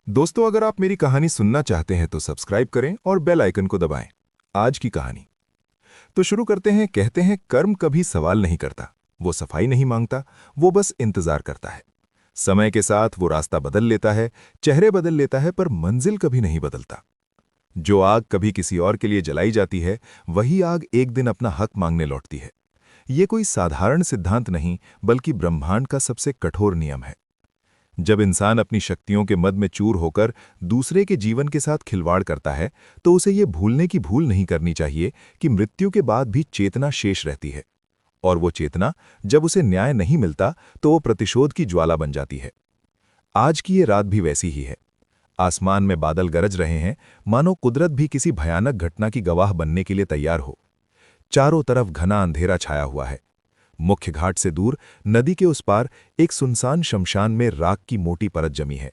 दोस्तों, अगर आप मेरी कहानी सुनना चाहते हैं तो सब्सक्राइब करें और बेल आइकन को दबाएं। आज की कहानी तो शुरू करते हैं। कहते हैं कर्म कभी सवाल नहीं करता, वो सफाई नहीं मांगता, वो बस इंतजार करता है। समय के साथ वो रास्ता बदल लेता है, चेहरे बदल लेता है, पर मंजिल कभी नहीं बदलता। जो आग कभी किसी और के लिए जलाई जाती है, वही आग एक दिन अपना हक मांगने लौटती है। ये कोई साधारण सिद्धांत नहीं, बल्कि ब्रह्मांड का सबसे कठोर नियम है। जब इंसान अपनी शक्तियों के मद में चूर होकर दूसरे के जीवन के साथ खिलवाड़ करता है, तो उसे ये भूलने की भूल नहीं करनी चाहिए कि मृत्यु के बाद भी चेतना शेष रहती है। और वो चेतना, जब उसे न्याय नहीं मिलता, तो वो प्रतिशोध की ज्वाला बन जाती है। आज की ये रात भी वैसी ही है। आसमान में बादल गरज रहे हैं, मानो कुदरत भी किसी भयानक घटना की गवाह बनने के लिए तैयार हो। चारों तरफ घना अंधेरा छाया हुआ है। मुख्य घाट से दूर नदी के उस पार एक सुनसान शमशान में राख की मोटी परत जमी है।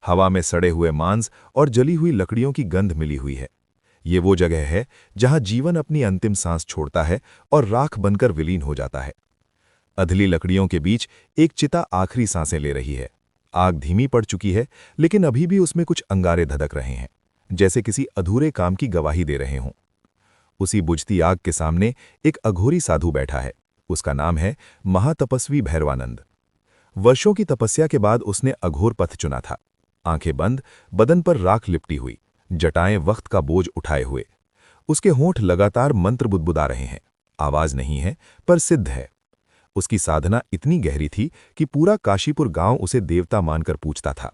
हवा में सड़े हुए मांस और जली हुई लकड़ियों की गंध मिली हुई है। ये वो जगह है जहां जीवन अपनी अंतिम सांस छोड़ता है और राख बनकर विलीन हो जाता है। अधली लकड़ियों के बीच एक चिता आखिरी सांसें ले रही है। आग धीमी पड़ चुकी है, लेकिन अभी भी उसमें कुछ अंगारे धधक रहे हैं, जैसे किसी अधूरे काम की गवाही दे रहे हों। उसी बुझती आग के सामने एक अघोरी साधु बैठा है। उसका नाम है महातपस्वी भैरवानंद। वर्षों की तपस्या के बाद उसने अघोर पथ चुना था। आंखें बंद, बदन पर राख लिपटी हुई, जटाएं वक्त का बोझ उठाए हुए। उसके होंठ लगातार मंत्र बुदबुदा रहे हैं। आवाज नहीं है, पर सिद्ध है। उसकी साधना इतनी गहरी थी कि पूरा काशीपुर गांव उसे देवता मानकर पूछता था।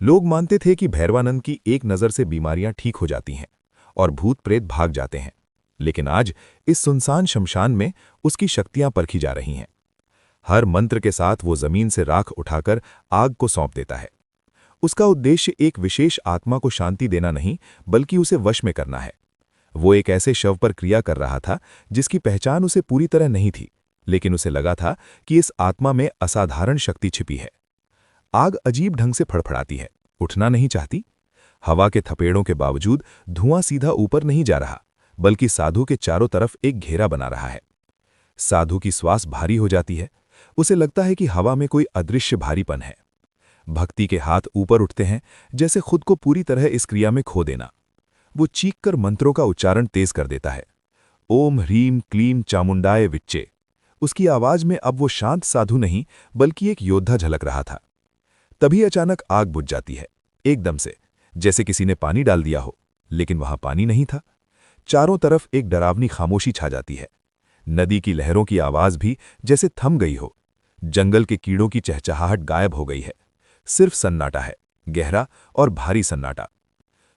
लोग मानते थे कि भैरवानंद की एक नज़र से बीमारियां ठीक हो जाती हैं और भूत प्रेत भाग जाते हैं। लेकिन आज इस सुनसान शमशान में उसकी शक्तियां परखी जा रही हैं। हर मंत्र के साथ वो जमीन से राख उठाकर आग को सौंप देता है। उसका उद्देश्य एक विशेष आत्मा को शांति देना नहीं, बल्कि उसे वश में करना है। वो एक ऐसे शव पर क्रिया कर रहा था जिसकी पहचान उसे पूरी तरह नहीं थी, लेकिन उसे लगा था कि इस आत्मा में असाधारण शक्ति छिपी है। आग अजीब ढंग से फड़फड़ाती है, उठना नहीं चाहती। हवा के थपेड़ों के बावजूद धुआं सीधा ऊपर नहीं जा रहा, बल्कि साधु के चारों तरफ एक घेरा बना रहा है। साधु की श्वास भारी हो जाती है। उसे लगता है कि हवा में कोई अदृश्य भारीपन है। भक्ति के हाथ ऊपर उठते हैं, जैसे खुद को पूरी तरह इस क्रिया में खो देना। वो चीखकर मंत्रों का उच्चारण तेज कर देता है। ओम ह्रीम क्लीम चामुंडाय विच्चे। उसकी आवाज में अब वो शांत साधु नहीं, बल्कि एक योद्धा झलक रहा था। तभी अचानक आग बुझ जाती है, एकदम से, जैसे किसी ने पानी डाल दिया हो। लेकिन वहां पानी नहीं था। चारों तरफ एक डरावनी खामोशी छा जाती है। नदी की लहरों की आवाज भी जैसे थम गई हो। जंगल के कीड़ों की चहचहाहट गायब हो गई है। सिर्फ सन्नाटा है, गहरा और भारी सन्नाटा।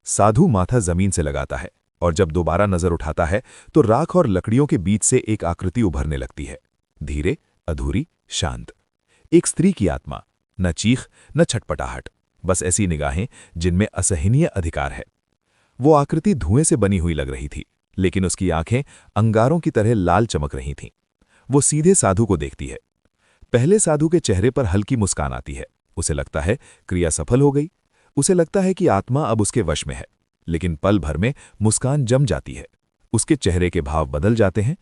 साधु माथा जमीन से लगाता है, और जब दोबारा नजर उठाता है तो राख और लकड़ियों के बीच से एक आकृति उभरने लगती है। धीरे, अधूरी, शांत। एक स्त्री की आत्मा। न चीख, न छटपटाहट, बस ऐसी निगाहें जिनमें असहनीय अधिकार है। वो आकृति धुएं से बनी हुई लग रही थी, लेकिन उसकी आंखें अंगारों की तरह लाल चमक रही थीं। वो सीधे साधु को देखती है। पहले साधु के चेहरे पर हल्की मुस्कान आती है। उसे लगता है क्रिया सफल हो गई। उसे लगता है कि आत्मा अब उसके वश में है। लेकिन पल भर में मुस्कान जम जाती है। उसके चेहरे के भाव बदल जाते हैं।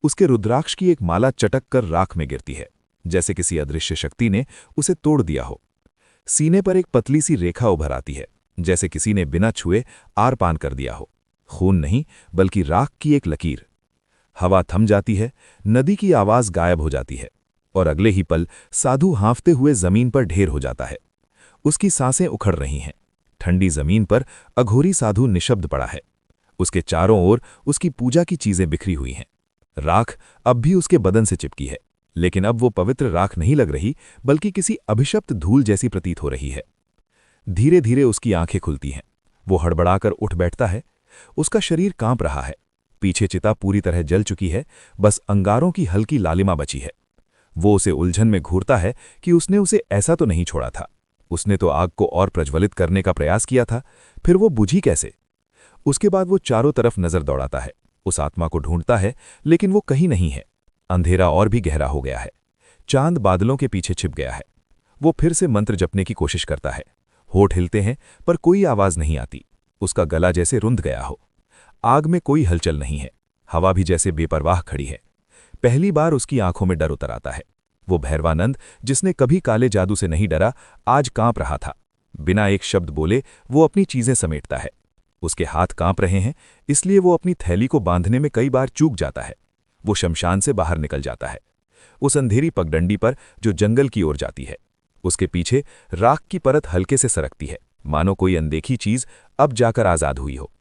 उसके रुद्राक्ष की एक माला चटक कर राख में गिरती है, जैसे किसी अदृश्य शक्ति ने उसे तोड़ दिया हो। सीने पर एक पतली सी रेखा उभर आती है, जैसे किसी ने बिना छुए आर पान कर दिया हो। खून नहीं, बल्कि राख की एक लकीर। हवा थम जाती है, नदी की आवाज गायब हो जाती है, और अगले ही पल साधु हाँफते हुए जमीन पर ढेर हो जाता है। उसकी सांसें उखड़ रही हैं। ठंडी जमीन पर अघोरी साधु निशब्द पड़ा है। उसके चारों ओर उसकी पूजा की चीजें बिखरी हुई हैं। राख अब भी उसके बदन से चिपकी है, लेकिन अब वो पवित्र राख नहीं लग रही, बल्कि किसी अभिशप्त धूल जैसी प्रतीत हो रही है। धीरे धीरे उसकी आंखें खुलती हैं। वो हड़बड़ाकर उठ बैठता है। उसका शरीर कांप रहा है। पीछे चिता पूरी तरह जल चुकी है, बस अंगारों की हल्की लालिमा बची है। वो उसे उलझन में घूरता है कि उसने उसे ऐसा तो नहीं छोड़ा था। उसने तो आग को और प्रज्वलित करने का प्रयास किया था, फिर वो बुझी कैसे? उसके बाद वो चारों तरफ नजर दौड़ाता है, उस आत्मा को ढूंढता है, लेकिन वो कहीं नहीं है। अंधेरा और भी गहरा हो गया है। चांद बादलों के पीछे छिप गया है। वो फिर से मंत्र जपने की कोशिश करता है। होठ हिलते हैं, पर कोई आवाज नहीं आती। उसका गला जैसे रुंध गया हो। आग में कोई हलचल नहीं है। हवा भी जैसे बेपरवाह खड़ी है। पहली बार उसकी आंखों में डर उतर आता है। वो भैरवानंद, जिसने कभी काले जादू से नहीं डरा, आज कांप रहा था। बिना एक शब्द बोले वो अपनी चीजें समेटता है। उसके हाथ कांप रहे हैं, इसलिए वो अपनी थैली को बांधने में कई बार चूक जाता है। वो शमशान से बाहर निकल जाता है, उस अंधेरी पगडंडी पर जो जंगल की ओर जाती है। उसके पीछे राख की परत हल्के से सरकती है, मानो कोई अनदेखी चीज अब जाकर आजाद हुई हो।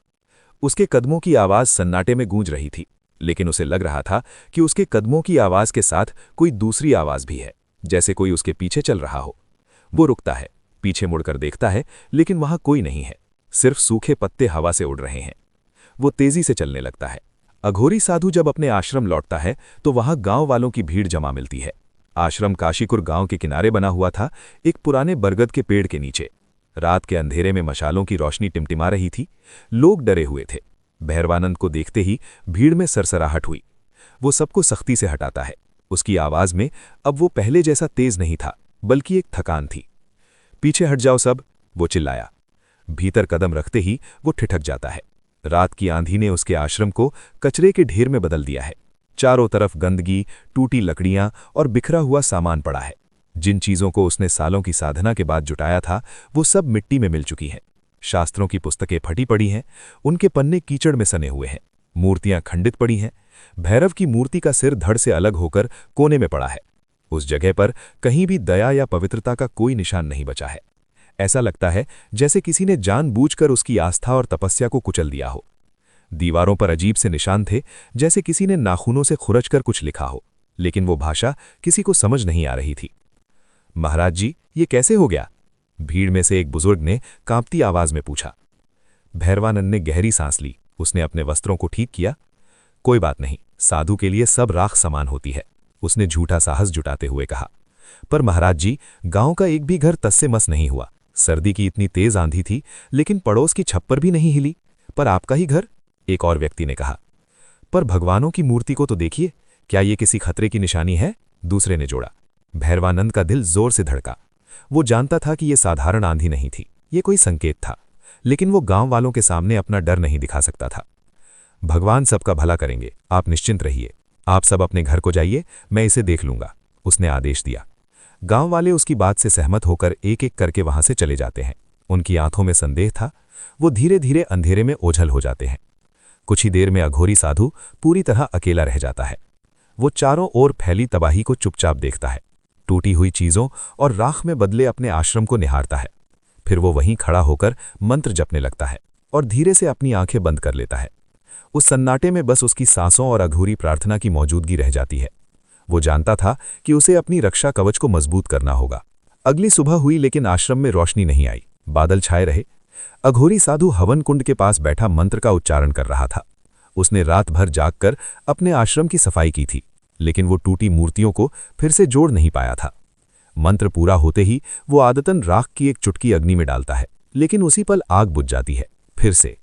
उसके कदमों की आवाज सन्नाटे में गूंज रही थी, लेकिन उसे लग रहा था कि उसके कदमों की आवाज के साथ कोई दूसरी आवाज भी है, जैसे कोई उसके पीछे चल रहा हो। वो रुकता है, पीछे मुड़कर देखता है, लेकिन वहां कोई नहीं है, सिर्फ सूखे पत्ते हवा से उड़ रहे हैं। वो तेजी से चलने लगता है। अघोरी साधु जब अपने आश्रम लौटता है तो वहां गांव वालों की भीड़ जमा मिलती है। आश्रम काशीपुर गांव के किनारे बना हुआ था, एक पुराने बरगद के पेड़ के नीचे। रात के अंधेरे में मशालों की रोशनी टिमटिमा रही थी। लोग डरे हुए थे। भैरवानंद को देखते ही भीड़ में सरसराहट हुई। वो सबको सख्ती से हटाता है। उसकी आवाज में अब वो पहले जैसा तेज नहीं था, बल्कि एक थकान थी। पीछे हट जाओ सब, वो चिल्लाया। भीतर कदम रखते ही वो ठिठक जाता है। रात की आंधी ने उसके आश्रम को कचरे के ढेर में बदल दिया है। चारों तरफ गंदगी, टूटी लकड़ियां और बिखरा हुआ सामान पड़ा है। जिन चीजों को उसने सालों की साधना के बाद जुटाया था, वो सब मिट्टी में मिल चुकी हैं। शास्त्रों की पुस्तकें फटी पड़ी हैं, उनके पन्ने कीचड़ में सने हुए हैं। मूर्तियां खंडित पड़ी हैं। भैरव की मूर्ति का सिर धड़ से अलग होकर कोने में पड़ा है। उस जगह पर कहीं भी दया या पवित्रता का कोई निशान नहीं बचा है। ऐसा लगता है जैसे किसी ने जानबूझकर उसकी आस्था और तपस्या को कुचल दिया हो। दीवारों पर अजीब से निशान थे, जैसे किसी ने नाखूनों से खुरचकर कुछ लिखा हो, लेकिन वो भाषा किसी को समझ नहीं आ रही थी। महाराज जी, ये कैसे हो गया? भीड़ में से एक बुजुर्ग ने कांपती आवाज में पूछा। भैरवानंद ने गहरी सांस ली। उसने अपने वस्त्रों को ठीक किया। कोई बात नहीं, साधु के लिए सब राख समान होती है, उसने झूठा साहस जुटाते हुए कहा। पर महाराज जी, गांव का एक भी घर तस से मस नहीं हुआ। सर्दी की इतनी तेज आंधी थी, लेकिन पड़ोस की छप्पर भी नहीं हिली। पर आपका ही घर, एक और व्यक्ति ने कहा। पर भगवानों की मूर्ति को तो देखिए, क्या ये किसी खतरे की निशानी है? दूसरे ने जोड़ा। भैरवानंद का दिल जोर से धड़का। वो जानता था कि ये साधारण आंधी नहीं थी, ये कोई संकेत था, लेकिन वो गांव वालों के सामने अपना डर नहीं दिखा सकता था। भगवान सबका भला करेंगे, आप निश्चिंत रहिए। आप सब अपने घर को जाइए, मैं इसे देख लूंगा, उसने आदेश दिया। गांव वाले उसकी बात से सहमत होकर एक एक करके वहां से चले जाते हैं। उनकी आंखों में संदेह था। वो धीरे धीरे अंधेरे में ओझल हो जाते हैं। कुछ ही देर में अघोरी साधु पूरी तरह अकेला रह जाता है। वो चारों ओर फैली तबाही को चुपचाप देखता है। टूटी हुई चीजों और राख में बदले अपने आश्रम को निहारता है। फिर वो वहीं खड़ा होकर मंत्र जपने लगता है और धीरे से अपनी आंखें बंद कर लेता है। उस सन्नाटे में बस उसकी सांसों और अधूरी प्रार्थना की मौजूदगी रह जाती है। वो जानता था कि उसे अपनी रक्षा कवच को मजबूत करना होगा। अगली सुबह हुई, लेकिन आश्रम में रोशनी नहीं आई। बादल छाए रहे। अघोरी साधु हवन कुंड के पास बैठा मंत्र का उच्चारण कर रहा था। उसने रात भर जागकर अपने आश्रम की सफाई की थी, लेकिन वो टूटी मूर्तियों को फिर से जोड़ नहीं पाया था। मंत्र पूरा होते ही वो आदतन राख की एक चुटकी अग्नि में डालता है, लेकिन उसी पल आग बुझ जाती है। फिर से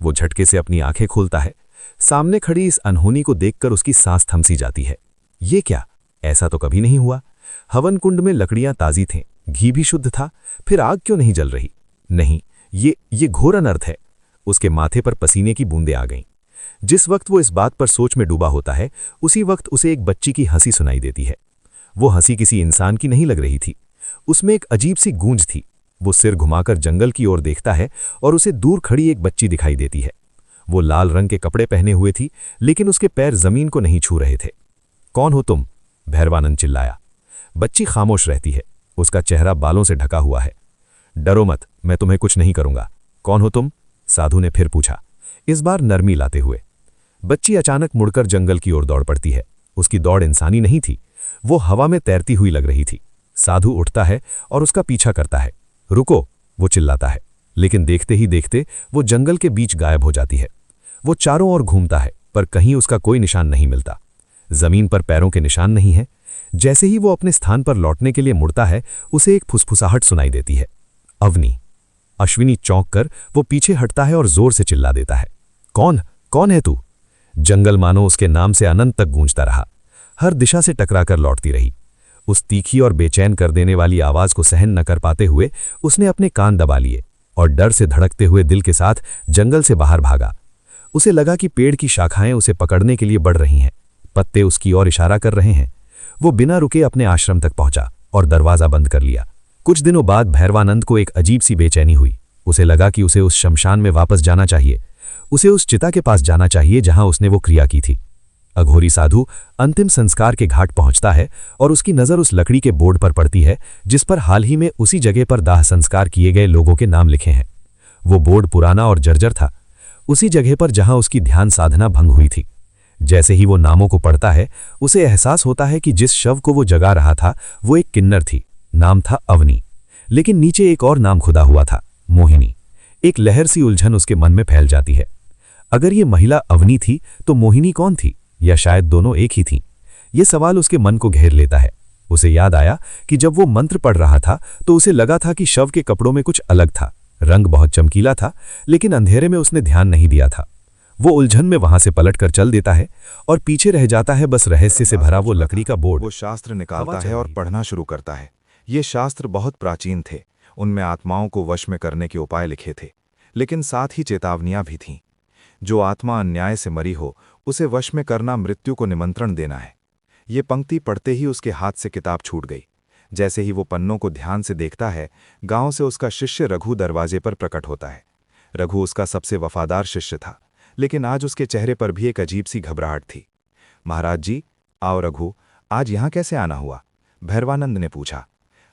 वो झटके से अपनी आंखें खोलता है। सामने खड़ी इस अनहोनी को देखकर उसकी सांस थमसी जाती है। ये क्या? ऐसा तो कभी नहीं हुआ। हवन कुंड में लकड़ियां ताजी थीं, घी भी शुद्ध था, फिर आग क्यों नहीं जल रही? नहीं, ये घोर अनर्थ है। उसके माथे पर पसीने की बूंदें आ गईं। जिस वक्त वो इस बात पर सोच में डूबा होता है, उसी वक्त उसे एक बच्ची की हंसी सुनाई देती है। वो हंसी किसी इंसान की नहीं लग रही थी। उसमें एक अजीब सी गूंज थी। वो सिर घुमाकर जंगल की ओर देखता है और उसे दूर खड़ी एक बच्ची दिखाई देती है। वो लाल रंग के कपड़े पहने हुए थी, लेकिन उसके पैर जमीन को नहीं छू रहे थे। कौन हो तुम? भैरवानंद चिल्लाया। बच्ची खामोश रहती है। उसका चेहरा बालों से ढका हुआ है। डरो मत, मैं तुम्हें कुछ नहीं करूंगा। कौन हो तुम? साधु ने फिर पूछा, इस बार नरमी लाते हुए। बच्ची अचानक मुड़कर जंगल की ओर दौड़ पड़ती है। उसकी दौड़ इंसानी नहीं थी, वो हवा में तैरती हुई लग रही थी। साधु उठता है और उसका पीछा करता है। रुको, वो चिल्लाता है, लेकिन देखते ही देखते वो जंगल के बीच गायब हो जाती है। वो चारों ओर घूमता है, पर कहीं उसका कोई निशान नहीं मिलता। जमीन पर पैरों के निशान नहीं है। जैसे ही वो अपने स्थान पर लौटने के लिए मुड़ता है, उसे एक फुसफुसाहट सुनाई देती है। अवनी। अश्विनी चौंक कर वो पीछे हटता है और जोर से चिल्ला देता है, कौन है तू? जंगल मानो उसके नाम से अनंत तक गूंजता रहा। हर दिशा से टकराकर लौटती रही। उस तीखी और बेचैन कर देने वाली आवाज को सहन न कर पाते हुए उसने अपने कान दबा लिए और डर से धड़कते हुए दिल के साथ जंगल से बाहर भागा। उसे लगा कि पेड़ की शाखाएं उसे पकड़ने के लिए बढ़ रही हैं, पत्ते उसकी ओर इशारा कर रहे हैं। वो बिना रुके अपने आश्रम तक पहुंचा और दरवाजा बंद कर लिया। कुछ दिनों बाद भैरवानंद को एक अजीब सी बेचैनी हुई। उसे लगा कि उसे उस शमशान में वापस जाना चाहिए। उसे उस चिता के पास जाना चाहिए जहां उसने वो क्रिया की थी। अघोरी साधु अंतिम संस्कार के घाट पहुंचता है और उसकी नज़र उस लकड़ी के बोर्ड पर पड़ती है जिस पर हाल ही में उसी जगह पर दाह संस्कार किए गए लोगों के नाम लिखे हैं। वो बोर्ड पुराना और जर्जर था, उसी जगह पर जहां उसकी ध्यान साधना भंग हुई थी। जैसे ही वो नामों को पढ़ता है उसे एहसास होता है कि जिस शव को वो जगा रहा था वो एक किन्नर थी। नाम था अवनी, लेकिन नीचे एक और नाम खुदा हुआ था, मोहिनी। एक लहर सी उलझन उसके मन में फैल जाती है। अगर ये महिला अवनी थी तो मोहिनी कौन थी, या शायद दोनों एक ही थीं? ये सवाल उसके मन को घेर लेता है। उसे याद आया कि जब वो मंत्र पढ़ रहा था तो उसे लगा था कि शव के कपड़ों में कुछ अलग था। रंग बहुत चमकीला था, लेकिन अंधेरे में उसने ध्यान नहीं दिया था। वो उलझन में वहां से पलटकर चल देता है और पीछे रह जाता है बस रहस्य से भरा वो लकड़ी का बोर्ड। वो शास्त्र निकालता है और पढ़ना शुरू करता है। ये शास्त्र बहुत प्राचीन थे, उनमें आत्माओं को वश में करने के उपाय लिखे थे, लेकिन साथ ही चेतावनियां भी थीं। जो आत्मा अन्याय से मरी हो उसे वश में करना मृत्यु को निमंत्रण देना है। ये पंक्ति पढ़ते ही उसके हाथ से किताब छूट गई। जैसे ही वो पन्नों को ध्यान से देखता है, गांव से उसका शिष्य रघु दरवाजे पर प्रकट होता है। रघु उसका सबसे वफादार शिष्य था, लेकिन आज उसके चेहरे पर भी एक अजीब सी घबराहट थी। महाराज जी, आओ रघु, आज यहाँ कैसे आना हुआ? भैरवानंद ने पूछा।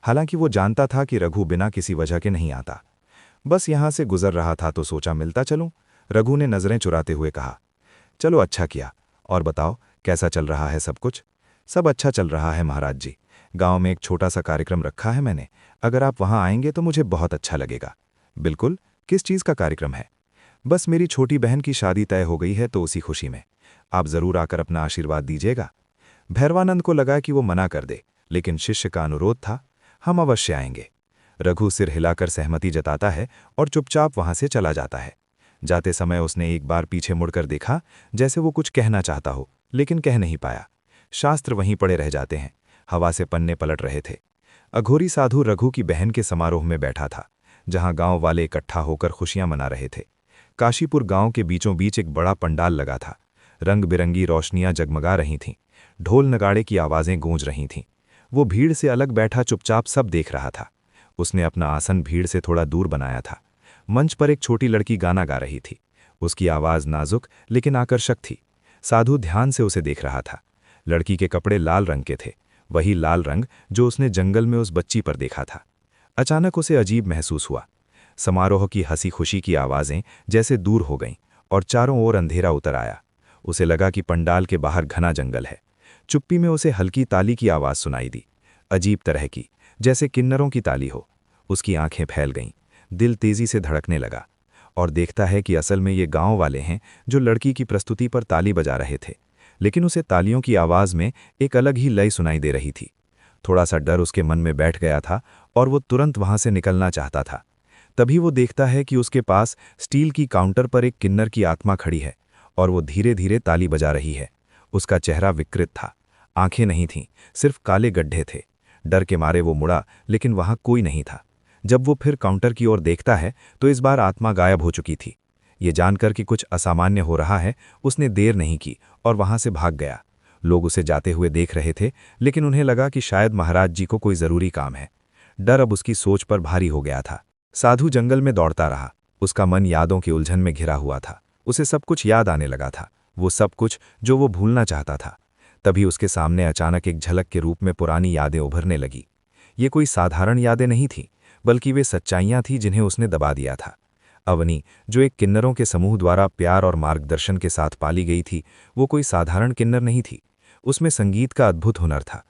हालांकि वो जानता था कि रघु बिना किसी वजह के नहीं आता। बस यहाँ से गुजर रहा था तो सोचा मिलता चलूं, रघु ने नजरें चुराते हुए कहा। चलो, अच्छा किया। और बताओ, कैसा चल रहा है सब कुछ? सब अच्छा चल रहा है महाराज जी। गांव में एक छोटा सा कार्यक्रम रखा है मैंने। अगर आप वहां आएंगे तो मुझे बहुत अच्छा लगेगा। बिल्कुल, किस चीज़ का कार्यक्रम है? बस मेरी छोटी बहन की शादी तय हो गई है तो उसी खुशी में। आप जरूर आकर अपना आशीर्वाद दीजिएगा। भैरवानंद को लगा कि वो मना कर दे, लेकिन शिष्य का अनुरोध था। हम अवश्य आएंगे। रघु सिर हिलाकर सहमति जताता है और चुपचाप वहां से चला जाता है। जाते समय उसने एक बार पीछे मुड़कर देखा, जैसे वो कुछ कहना चाहता हो, लेकिन कह नहीं पाया। शास्त्र वहीं पड़े रह जाते हैं, हवा से पन्ने पलट रहे थे। अघोरी साधु रघु की बहन के समारोह में बैठा था, जहां गांव वाले इकट्ठा होकर खुशियां मना रहे थे। काशीपुर गांव के बीचों बीच एक बड़ा पंडाल लगा था। रंग बिरंगी रोशनियां जगमगा रही थीं, ढोल नगाड़े की आवाजें गूंज रही थीं। वो भीड़ से अलग बैठा चुपचाप सब देख रहा था। उसने अपना आसन भीड़ से थोड़ा दूर बनाया था। मंच पर एक छोटी लड़की गाना गा रही थी। उसकी आवाज नाजुक लेकिन आकर्षक थी। साधु ध्यान से उसे देख रहा था। लड़की के कपड़े लाल रंग के थे, वही लाल रंग जो उसने जंगल में उस बच्ची पर देखा था। अचानक उसे अजीब महसूस हुआ। समारोह की हंसी खुशी की आवाजें जैसे दूर हो गईं और चारों ओर अंधेरा उतर आया। उसे लगा कि पंडाल के बाहर घना जंगल है। चुप्पी में उसे हल्की ताली की आवाज सुनाई दी, अजीब तरह की, जैसे किन्नरों की ताली हो। उसकी आंखें फैल गईं, दिल तेजी से धड़कने लगा और देखता है कि असल में ये गांव वाले हैं जो लड़की की प्रस्तुति पर ताली बजा रहे थे। लेकिन उसे तालियों की आवाज में एक अलग ही लय सुनाई दे रही थी। थोड़ा सा डर उसके मन में बैठ गया था और वो तुरंत वहां से निकलना चाहता था। तभी वो देखता है कि उसके पास स्टील की काउंटर पर एक किन्नर की आत्मा खड़ी है और वो धीरे धीरे ताली बजा रही है। उसका चेहरा विकृत था, आंखें नहीं थीं, सिर्फ काले गड्ढे थे। डर के मारे वो मुड़ा, लेकिन वहां कोई नहीं था। जब वो फिर काउंटर की ओर देखता है तो इस बार आत्मा गायब हो चुकी थी। ये जानकर कि कुछ असामान्य हो रहा है, उसने देर नहीं की और वहां से भाग गया। लोग उसे जाते हुए देख रहे थे, लेकिन उन्हें लगा कि शायद महाराज जी को कोई जरूरी काम है। डर अब उसकी सोच पर भारी हो गया था। साधु जंगल में दौड़ता रहा। उसका मन यादों की उलझन में घिरा हुआ था। उसे सब कुछ याद आने लगा था, वो सब कुछ जो वो भूलना चाहता था। तभी उसके सामने अचानक एक झलक के रूप में पुरानी यादें उभरने लगी। ये कोई साधारण यादें नहीं थीं, बल्कि वे सच्चाइयां थीं जिन्हें उसने दबा दिया था। अवनी, जो एक किन्नरों के समूह द्वारा प्यार और मार्गदर्शन के साथ पाली गई थी, वो कोई साधारण किन्नर नहीं थी। उसमें संगीत का अद्भुत हुनर था।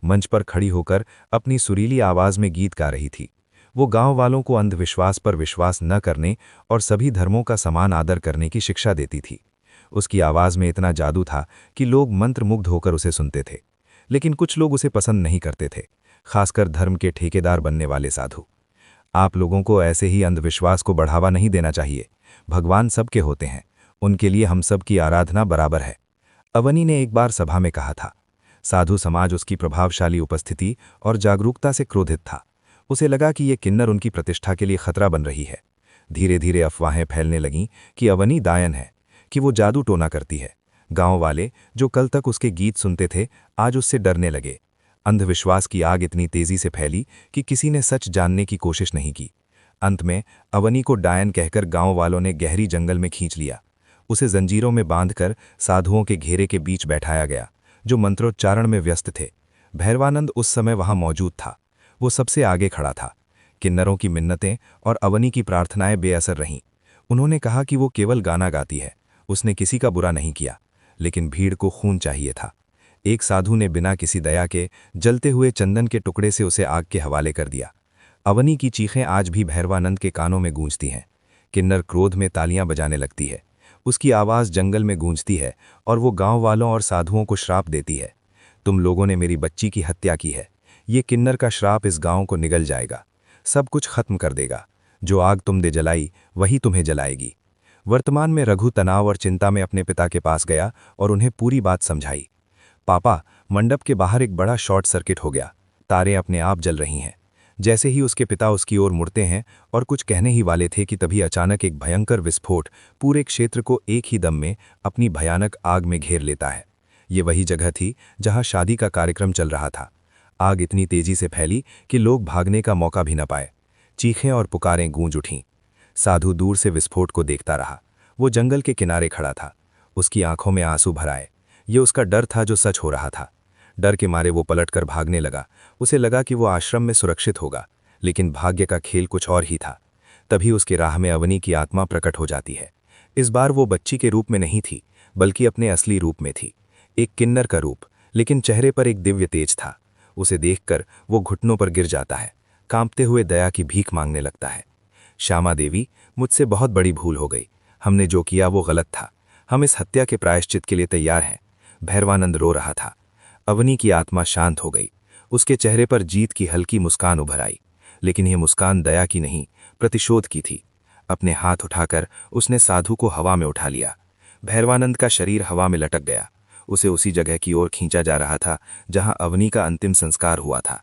मंच पर खड़ी होकर अपनी सुरीली आवाज में गीत गा रही थी। वो गांव वालों को अंधविश्वास पर विश्वास न करने और सभी धर्मों का समान आदर करने की शिक्षा देती थी। उसकी आवाज में इतना जादू था कि लोग मंत्रमुग्ध होकर उसे सुनते थे। लेकिन कुछ लोग उसे पसंद नहीं करते थे, खासकर धर्म के ठेकेदार बनने वाले साधु। आप लोगों को ऐसे ही अंधविश्वास को बढ़ावा नहीं देना चाहिए। भगवान सबके होते हैं, उनके लिए हम सब की आराधना बराबर है, अवनी ने एक बार सभा में कहा था। साधु समाज उसकी प्रभावशाली उपस्थिति और जागरूकता से क्रोधित था। उसे लगा कि ये किन्नर उनकी प्रतिष्ठा के लिए खतरा बन रही है। धीरे धीरे अफवाहें फैलने लगीं कि अवनी दायन है, कि वो जादू टोना करती है। गांव वाले जो कल तक उसके गीत सुनते थे, आज उससे डरने लगे। अंधविश्वास की आग इतनी तेजी से फैली कि किसी ने सच जानने की कोशिश नहीं की। अंत में अवनी को डायन कहकर गांव वालों ने गहरी जंगल में खींच लिया। उसे जंजीरों में बांधकर साधुओं के घेरे के बीच बैठाया गया, जो मंत्रोच्चारण में व्यस्त थे। भैरवानंद उस समय वहां मौजूद था। वो सबसे आगे खड़ा था। किन्नरों की मिन्नतें और अवनी की प्रार्थनाएं बेअसर रहीं। उन्होंने कहा कि वो केवल गाना गाती है, उसने किसी का बुरा नहीं किया, लेकिन भीड़ को खून चाहिए था। एक साधु ने बिना किसी दया के जलते हुए चंदन के टुकड़े से उसे आग के हवाले कर दिया। अवनी की चीखें आज भी भैरवानंद के कानों में गूंजती हैं। किन्नर क्रोध में तालियां बजाने लगती है। उसकी आवाज़ जंगल में गूंजती है और वो गांव वालों और साधुओं को श्राप देती है। तुम लोगों ने मेरी बच्ची की हत्या की है। ये किन्नर का श्राप इस गांव को निगल जाएगा, सब कुछ खत्म कर देगा। जो आग तुमने जलाई वही तुम्हें जलाएगी। वर्तमान में रघु तनाव और चिंता में अपने पिता के पास गया और उन्हें पूरी बात समझाई। पापा, मंडप के बाहर एक बड़ा शॉर्ट सर्किट हो गया। तारें अपने आप जल रही हैं। जैसे ही उसके पिता उसकी ओर मुड़ते हैं और कुछ कहने ही वाले थे कि तभी अचानक एक भयंकर विस्फोट पूरे क्षेत्र को एक ही दम में अपनी भयानक आग में घेर लेता है। ये वही जगह थी जहां शादी का कार्यक्रम चल रहा था। आग इतनी तेजी से फैली कि लोग भागने का मौका भी न पाए। चीखें और पुकारें गूंज उठीं। साधु दूर से विस्फोट को देखता रहा। वो जंगल के किनारे खड़ा था। उसकी आंखों में आंसू भर आए। ये उसका डर था जो सच हो रहा था। डर के मारे वो पलटकर भागने लगा। उसे लगा कि वो आश्रम में सुरक्षित होगा, लेकिन भाग्य का खेल कुछ और ही था। तभी उसकी राह में अवनी की आत्मा प्रकट हो जाती है। इस बार वो बच्ची के रूप में नहीं थी, बल्कि अपने असली रूप में थी। एक किन्नर का रूप, लेकिन चेहरे पर एक दिव्य तेज था। उसे देखकर वो घुटनों पर गिर जाता है, कांपते हुए दया की भीख मांगने लगता है। श्यामा देवी, मुझसे बहुत बड़ी भूल हो गई। हमने जो किया वो गलत था। हम इस हत्या के प्रायश्चित के लिए तैयार हैं। भैरवानंद रो रहा था। अवनी की आत्मा शांत हो गई। उसके चेहरे पर जीत की हल्की मुस्कान उभर आई, लेकिन यह मुस्कान दया की नहीं, प्रतिशोध की थी। अपने हाथ उठाकर उसने साधु को हवा में उठा लिया। भैरवानंद का शरीर हवा में लटक गया। उसे उसी जगह की ओर खींचा जा रहा था जहां अवनी का अंतिम संस्कार हुआ था।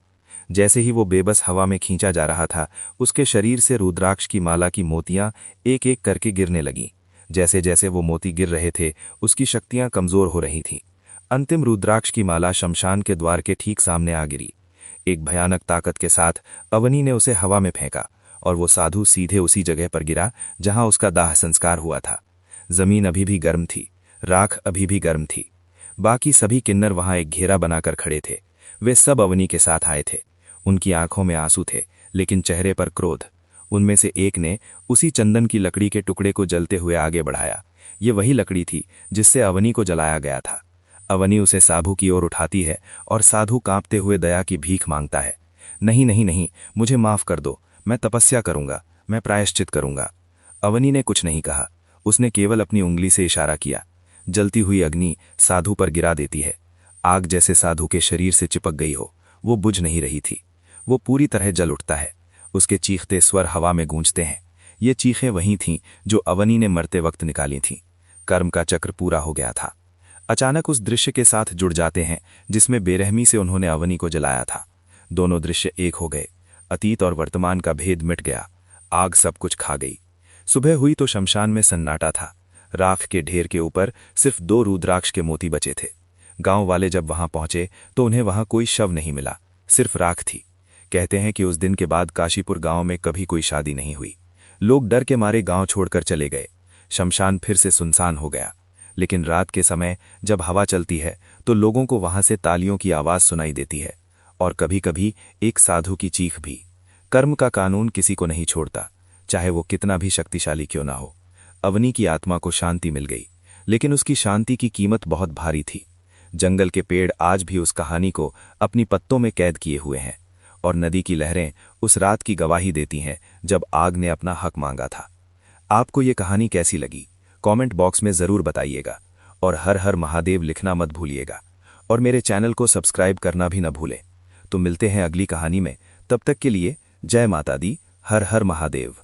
जैसे ही वो बेबस हवा में खींचा जा रहा था, उसके शरीर से रुद्राक्ष की माला की मोतियां एक एक करके गिरने लगीं। जैसे जैसे वो मोती गिर रहे थे, उसकी शक्तियां कमजोर हो रही थीं। अंतिम रुद्राक्ष की माला शमशान के द्वार के ठीक सामने आ गिरी। एक भयानक ताकत के साथ अवनी ने उसे हवा में फेंका और वो साधु सीधे उसी जगह पर गिरा जहां उसका दाह संस्कार हुआ था। जमीन अभी भी गर्म थी, राख अभी भी गर्म थी। बाकी सभी किन्नर वहां एक घेरा बनाकर खड़े थे। वे सब अवनी के साथ आए थे। उनकी आंखों में आंसू थे, लेकिन चेहरे पर क्रोध। उनमें से एक ने उसी चंदन की लकड़ी के टुकड़े को जलते हुए आगे बढ़ाया। ये वही लकड़ी थी जिससे अवनी को जलाया गया था। अवनी उसे साधु की ओर उठाती है और साधु कांपते हुए दया की भीख मांगता है। नहीं नहीं नहीं, मुझे माफ कर दो। मैं तपस्या करूंगा, मैं प्रायश्चित करूंगा। अवनी ने कुछ नहीं कहा। उसने केवल अपनी उंगली से इशारा किया। जलती हुई अग्नि साधु पर गिरा देती है। आग जैसे साधु के शरीर से चिपक गई हो। वो बुझ नहीं रही थी। वो पूरी तरह जल उठता है। उसके चीखते स्वर हवा में गूंजते हैं। ये चीखें वही थीं जो अवनी ने मरते वक्त निकाली थीं। कर्म का चक्र पूरा हो गया था। अचानक उस दृश्य के साथ जुड़ जाते हैं जिसमें बेरहमी से उन्होंने अवनी को जलाया था। दोनों दृश्य एक हो गए। अतीत और वर्तमान का भेद मिट गया। आग सब कुछ खा गई। सुबह हुई तो शमशान में सन्नाटा था। राख के ढेर के ऊपर सिर्फ 2 रुद्राक्ष के मोती बचे थे। गांव वाले जब वहां पहुंचे तो उन्हें वहां कोई शव नहीं मिला, सिर्फ राख थी। कहते हैं कि उस दिन के बाद काशीपुर गांव में कभी कोई शादी नहीं हुई। लोग डर के मारे गांव छोड़कर चले गए। शमशान फिर से सुनसान हो गया। लेकिन रात के समय जब हवा चलती है तो लोगों को वहां से तालियों की आवाज सुनाई देती है, और कभी कभी एक साधु की चीख भी। कर्म का कानून किसी को नहीं छोड़ता, चाहे वो कितना भी शक्तिशाली क्यों ना हो। अवनी की आत्मा को शांति मिल गई, लेकिन उसकी शांति की कीमत बहुत भारी थी। जंगल के पेड़ आज भी उस कहानी को अपनी पत्तों में कैद किए हुए हैं, और नदी की लहरें उस रात की गवाही देती हैं जब आग ने अपना हक मांगा था। आपको ये कहानी कैसी लगी? कमेंट बॉक्स में ज़रूर बताइएगा, और हर हर महादेव लिखना मत भूलिएगा, और मेरे चैनल को सब्सक्राइब करना भी न भूलें। तो मिलते हैं अगली कहानी में। तब तक के लिए जय माता दी, हर हर महादेव।